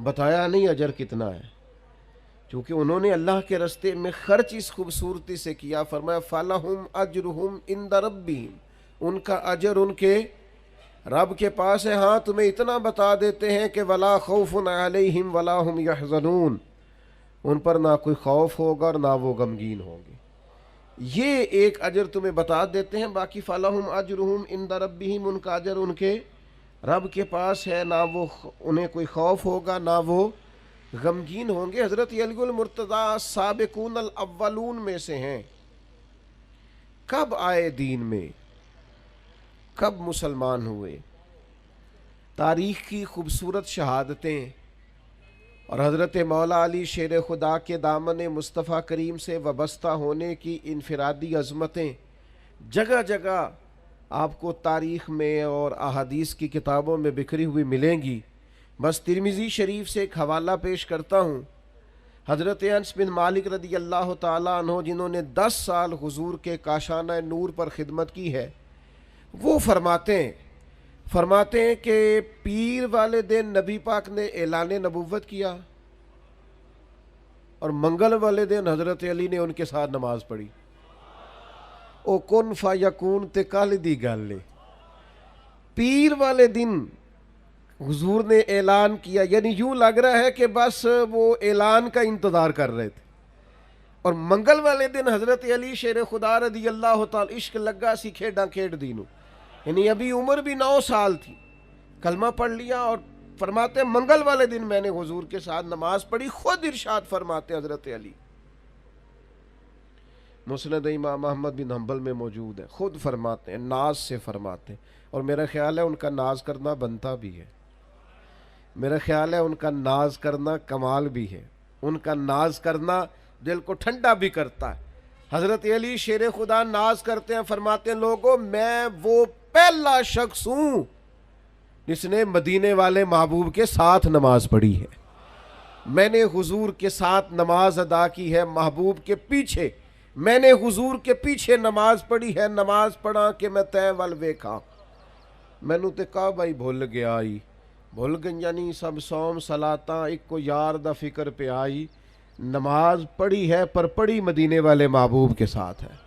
بتایا نہیں اجر کتنا ہے، چونکہ انہوں نے اللہ کے راستے میں خرچ اس خوبصورتی سے کیا. فرمایا فَلَهُمْ أَجْرُهُمْ عِنْدَ رَبِّهِمْ، ان کا اجر ان کے رب کے پاس ہے. ہاں تمہیں اتنا بتا دیتے ہیں کہ وَلَا خَوْفٌ عَلَيْهِمْ وَلَا هُمْ يَحْزَنُونَ، ان پر نہ کوئی خوف ہوگا اور نہ وہ غمگین ہوں گے. یہ ایک اجر تمہیں بتا دیتے ہیں. باقی فَلَهُمْ أَجْرُهُمْ عِنْدَ رَبِّهِمْ، ان کا اجر ان کے رب کے پاس ہے، نہ وہ انہیں کوئی خوف ہوگا نہ وہ غمگین ہوں گے. حضرت علی المرتضیٰ سابقون الاولون میں سے ہیں. کب آئے دین میں، کب مسلمان ہوئے، تاریخ کی خوبصورت شہادتیں اور حضرت مولا علی شیر خدا کے دامن مصطفیٰ کریم سے وابستہ ہونے کی انفرادی عظمتیں جگہ جگہ آپ کو تاریخ میں اور احادیث کی کتابوں میں بکھری ہوئی ملیں گی. بس ترمذی شریف سے ایک حوالہ پیش کرتا ہوں. حضرت انس بن مالک رضی اللہ تعالیٰ عنہ، جنہوں نے 10 سال حضور کے کاشانہ نور پر خدمت کی ہے، وہ فرماتے ہیں کہ پیر والے دن نبی پاک نے اعلان نبوت کیا اور منگل والے دن حضرت علی نے ان کے ساتھ نماز پڑھی. او کن فیکون تے کل دی گل ہے. پیر والے دن حضور نے اعلان کیا، یعنی یوں لگ رہا ہے کہ بس وہ اعلان کا انتظار کر رہے تھے. اور منگل والے دن حضرت علی شیر خدا رضی اللہ تعالی، عشق لگا سی کھیڈاں کھیڈ دینو، یعنی ابھی عمر بھی 9 سال تھی، کلمہ پڑھ لیا. اور فرماتے ہیں منگل والے دن میں نے حضور کے ساتھ نماز پڑھی. خود ارشاد فرماتے حضرت علی، مسند امام احمد بن حنبل میں موجود ہے، خود فرماتے ہیں، ناز سے فرماتے ہیں. اور میرا خیال ہے ان کا ناز کرنا بنتا بھی ہے، میرا خیال ہے ان کا ناز کرنا کمال بھی ہے، ان کا ناز کرنا دل کو ٹھنڈا بھی کرتا ہے. حضرت علی شیر خدا ناز کرتے ہیں، فرماتے ہیں لوگوں میں وہ پہلا شخص ہوں جس نے مدینے والے محبوب کے ساتھ نماز پڑھی ہے. میں نے حضور کے ساتھ نماز ادا کی ہے، محبوب کے پیچھے میں نے حضور کے پیچھے نماز پڑھی ہے. نماز پڑھا کہ میں تے ول ویکھا، مینوں تے کعبہ ہی بھول گیا آئی، بھول گئیاں نہیں سب سوم صلاتاں، ایک کو یار دا فکر پہ آئی. نماز پڑھی ہے پر پڑھی مدینے والے محبوب کے ساتھ ہے.